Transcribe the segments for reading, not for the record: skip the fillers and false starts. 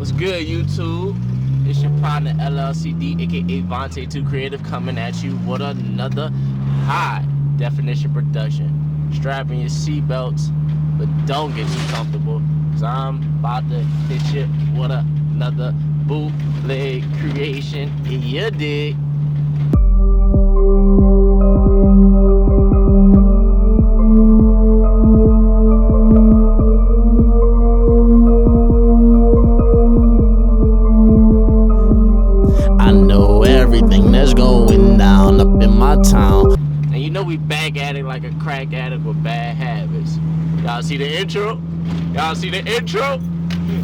What's good, YouTube? It's your partner LLCD, aka Vontae 2 Creative, coming at you with another high definition production. Strap in your seatbelts, but don't get too comfortable, cause I'm about to hit you with another bootleg creation. You dig? I know everything that's going down up in my town. And you know we back at it like a crack addict with bad habits. Y'all see the intro? Y'all see the intro?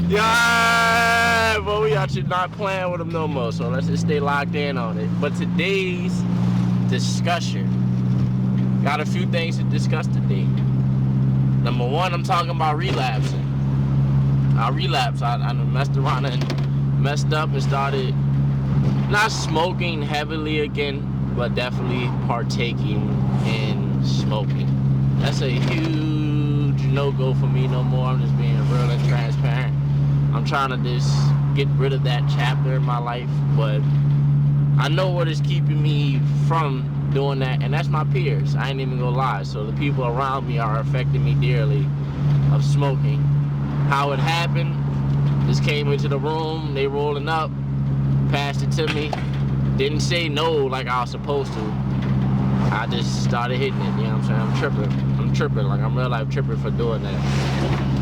Yeah, but we actually not playing with them no more, so let's just stay locked in on it. But today's discussion, got a few things to discuss today. Number one, I'm talking about relapsing. I relapsed. I messed around and messed up and started not smoking heavily again, but definitely partaking in smoking. That's a huge no-go for me no more. I'm just being real and transparent. I'm trying to just get rid of that chapter in my life, but I know what is keeping me from doing that, and that's my peers. I ain't even gonna lie. So the people around me are affecting me dearly of smoking. How it happened, just came into the room, they rolling up, passed it to me, didn't say no like I was supposed to. I just started hitting it, you know what I'm saying? I'm tripping, like I'm real life tripping for doing that.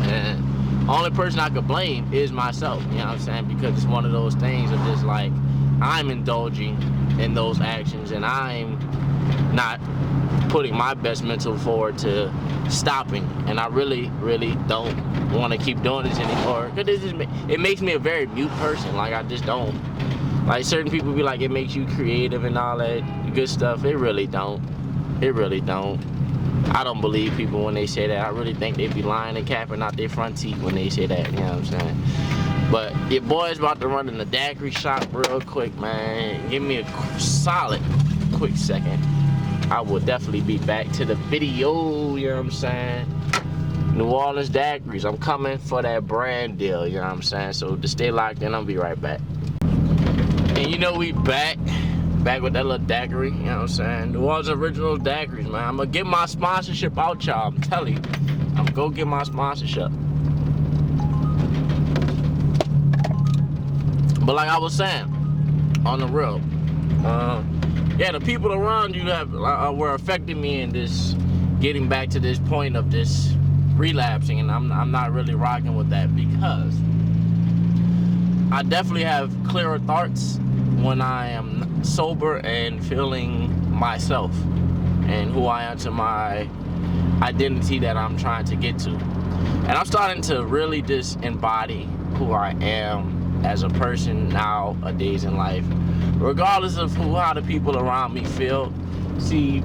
And only person I could blame is myself, you know what I'm saying? Because it's one of those things of just like, I'm indulging in those actions and I'm not putting my best mental forward to stopping. And I really don't want to keep doing this anymore. Cause it makes me a very mute person. Like I just don't. Like certain people be like, it makes you creative and all that good stuff. It really don't. It really don't. I don't believe people when they say that. I really think they be lying and capping out their front teeth when they say that, you know what I'm saying? But your boy's about to run in the daiquiri shop real quick, man. Give me a solid quick second. I will definitely be back to the video, you know what I'm saying? New Orleans daiquiris, I'm coming for that brand deal, you know what I'm saying? So to stay locked in, I'll be right back. And you know we back with that little daiquiri, you know what I'm saying? New Orleans original daiquiris, man. I'm gonna get my sponsorship out, y'all. I'm telling you, I'm gonna go get my sponsorship. But like I was saying, on the real, yeah, the people around you were affecting me in this, getting back to this point of this relapsing, and I'm not really rocking with that because I definitely have clearer thoughts when I am sober and feeling myself and who I am to my identity that I'm trying to get to. And I'm starting to really just embody who I am as a person nowadays in life, regardless of how the people around me feel. See,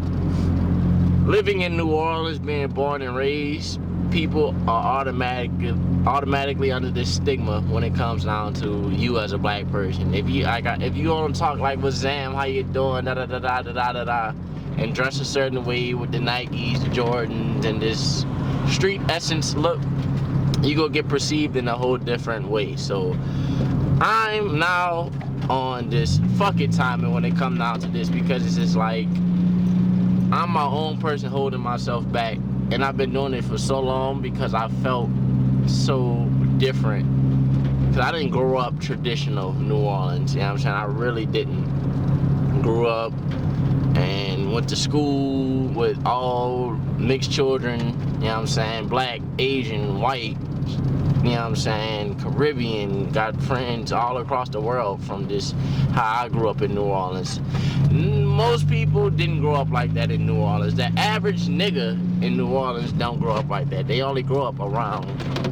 living in New Orleans, being born and raised, people are automatically under this stigma when it comes down to you as a black person. If you don't talk like with Zam, how you doing, da da da da da da da, and dress a certain way with the Nikes, the Jordans, and this street essence look, you gonna get perceived in a whole different way. So I'm now on this fuck it timing when it comes down to this, because it's just like I'm my own person holding myself back, and I've been doing it for so long because I felt so different. Because I didn't grow up traditional New Orleans, you know what I'm saying? I really didn't. Grew up and went to school with all mixed children, you know what I'm saying? Black, Asian, white, you know what I'm saying, Caribbean, got friends all across the world from this, how I grew up in New Orleans. Most people didn't grow up like that in New Orleans. The average nigga in New Orleans don't grow up like that. They only grow up around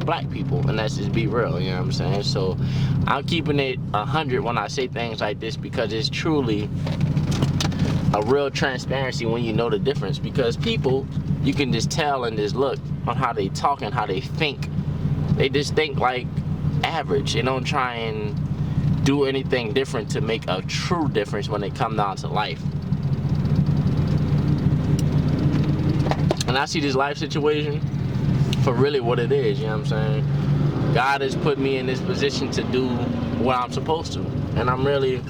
black people, and that's just be real, you know what I'm saying? So I'm keeping it 100 when I say things like this, because it's truly a real transparency when you know the difference. Because people, you can just tell and just look on how they talk and how they think. They just think like average. They don't try and do anything different to make a true difference when it comes down to life. And I see this life situation for really what it is, you know what I'm saying? God has put me in this position to do what I'm supposed to. And I'm really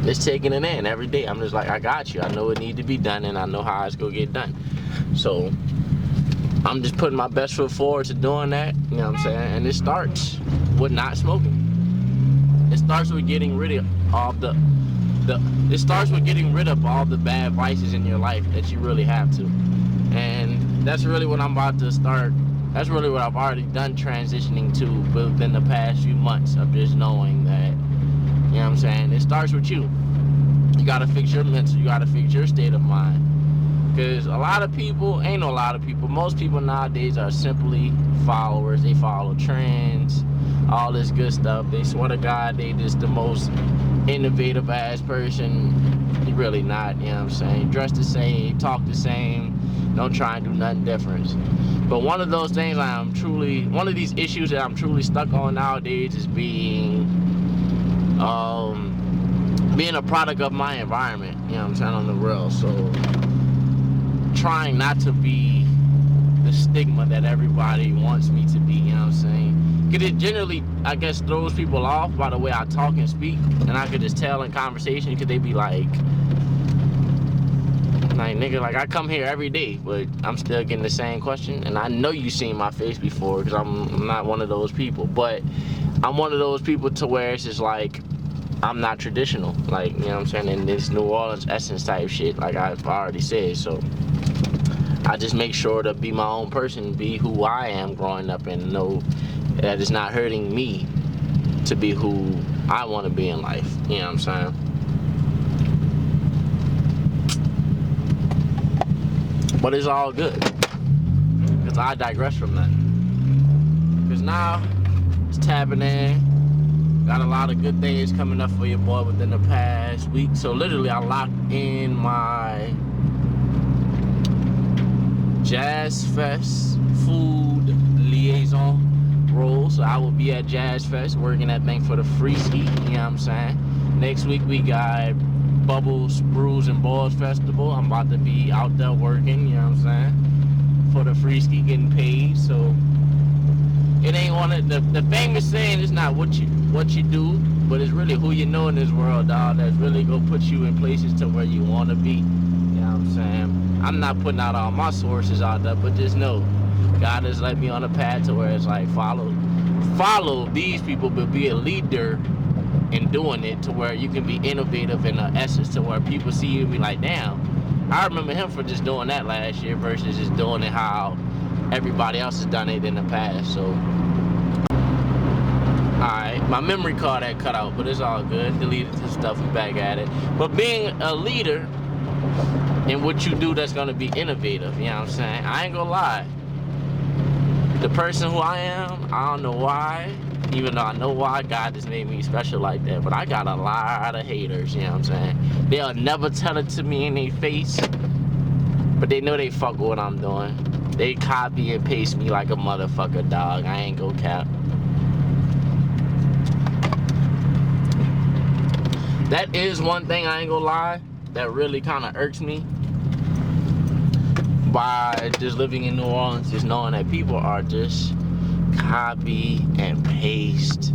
just taking it in every day. I'm just like, I got you. I know it needs to be done, and I know how it's going to get done. So I'm just putting my best foot forward to doing that. You know what I'm saying? And it starts with not smoking. It starts with getting rid of all the bad vices in your life that you really have to. And that's really what I'm about to start. That's really what I've already done transitioning to within the past few months of just knowing that, you know what I'm saying, it starts with you. You gotta fix your mental, you gotta fix your state of mind. Because most people nowadays are simply followers. They follow trends, all this good stuff. They swear to God they just the most innovative ass person. You're really not, you know what I'm saying? Dress the same, talk the same, don't try and do nothing different. But one of those things one of these issues that I'm truly stuck on nowadays is being a product of my environment, you know what I'm saying, on the real. So trying not to be the stigma that everybody wants me to be, you know what I'm saying? Because it generally, I guess, throws people off by the way I talk and speak, and I could just tell in conversation, because they be like, nigga, like, I come here every day, but I'm still getting the same question, and I know you seen my face before, because I'm not one of those people, but I'm one of those people to where it's just like, I'm not traditional, like, you know what I'm saying, in this New Orleans essence type shit, like I've already said. So I just make sure to be my own person, be who I am growing up, and know that it's not hurting me to be who I want to be in life, you know what I'm saying. But it's all good, because I digress from that. Because now it's tapping in. Got a lot of good things coming up for your boy within the past week. So literally I locked in my Jazz Fest food liaison role. So I will be at Jazz Fest working that thing for the free ski, you know what I'm saying. Next week we got Bubbles, Brews, and Balls Festival. I'm about to be out there working, you know what I'm saying, for the free ski, getting paid. So it ain't one of the famous saying is not what you do, but it's really who you know in this world, dog, that's really gonna put you in places to where you wanna be. You know what I'm saying? I'm not putting out all my sources out there, but just know God has led me on a path to where it's like follow these people, but be a leader in doing it to where you can be innovative in the essence to where people see you and be like, damn, I remember him for just doing that last year versus just doing it how everybody else has done it in the past. So alright, my memory card had cut out, but it's all good. Deleted the stuff, we back at it. But being a leader in what you do that's gonna be innovative, you know what I'm saying? I ain't gonna lie. The person who I am, I don't know why, even though I know why God just made me special like that, but I got a lot of haters, you know what I'm saying? They'll never tell it to me in their face, but they know they fuck with what I'm doing. They copy and paste me like a motherfucker, dog. I ain't gonna cap. That is one thing, I ain't gonna lie, that really kind of irks me by just living in New Orleans, just knowing that people are just copy and paste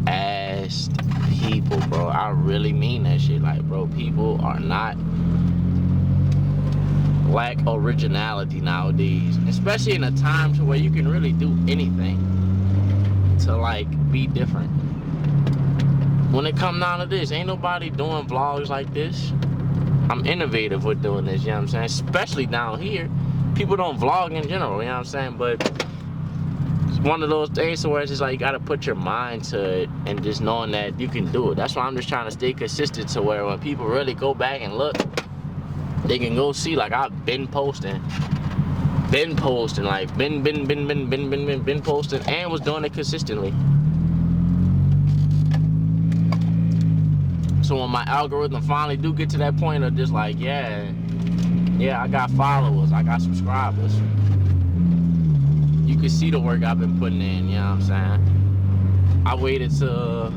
ass people, bro. I really mean that shit. Like, bro, people are not lack originality nowadays, especially in a time to where you can really do anything to like be different. When it come down to this, ain't nobody doing vlogs like this. I'm innovative with doing this, you know what I'm saying? Especially down here. People don't vlog in general, you know what I'm saying? But it's one of those things where it's just like you gotta put your mind to it and just knowing that you can do it. That's why I'm just trying to stay consistent to where when people really go back and look, they can go see like I've been posting, like been posting and was doing it consistently. So when my algorithm finally do get to that point of just like, yeah, I got followers, I got subscribers, you can see the work I've been putting in, you know what I'm saying? I waited to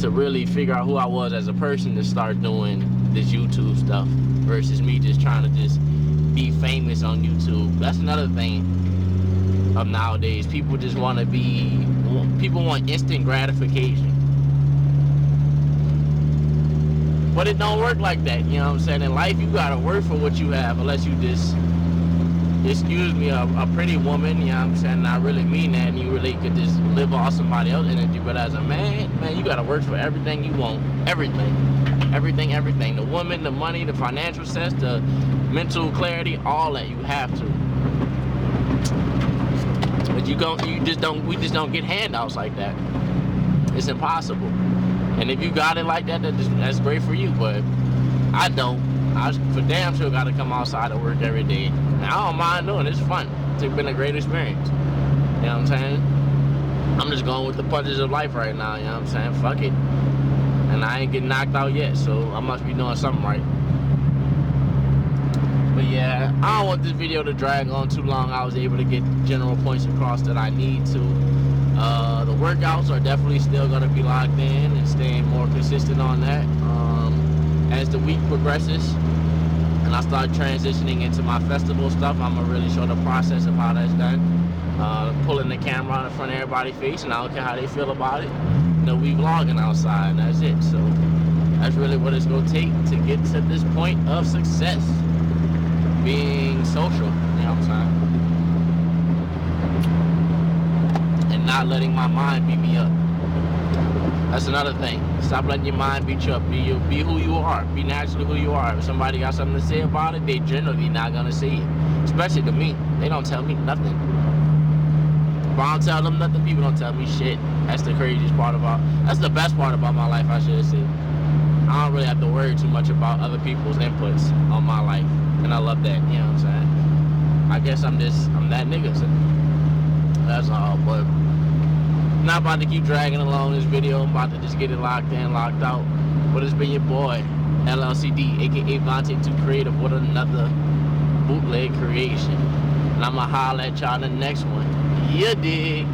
really figure out who I was as a person to start doing this YouTube stuff versus me just trying to just be famous on YouTube. That's another thing. of nowadays. People just want to be, people want instant gratification. But it don't work like that, you know what I'm saying? In life, you gotta work for what you have, unless you just, excuse me, a pretty woman, you know what I'm saying? And I really mean that, and you really could just live off somebody else's energy. But as a man, you gotta work for everything you want. Everything. Everything. The woman, the money, the financial success, the mental clarity, all that. You have to. But we just don't get handouts like that. It's impossible. And if you got it like that, that's great for you. But I don't. I for damn sure got to come outside to work every day. And I don't mind doing it. It's fun. It's been a great experience. You know what I'm saying? I'm just going with the punches of life right now. You know what I'm saying? Fuck it. And I ain't getting knocked out yet, so I must be doing something right. But yeah, I don't want this video to drag on too long. I was able to get general points across that I need to. The workouts are definitely still going to be locked in and staying more consistent on that. As the week progresses and I start transitioning into my festival stuff, I'm going to really show the process of how that's done. Pulling the camera on in front of everybody's face, and I don't care how they feel about it. You know, we vlogging outside, and that's it. So that's really what it's going to take to get to this point of success. Being social, you know what I'm saying? And not letting my mind beat me up. That's another thing. Stop letting your mind beat you up. Be who you are. Be naturally who you are. If somebody got something to say about it, they generally not going to say it. Especially to me. They don't tell me nothing. If I don't tell them nothing, people don't tell me shit. That's the craziest part that's the best part about my life, I should say. I don't really have to worry too much about other people's inputs on my life. And I love that, you know what I'm saying? I guess I'm that nigga. So that's all, but I'm not about to keep dragging along this video. I'm about to just get it locked in, locked out. But it's been your boy, LLCD, aka Vontae 2 Creative, with another bootleg creation. And I'ma holler at y'all in the next one. You dig?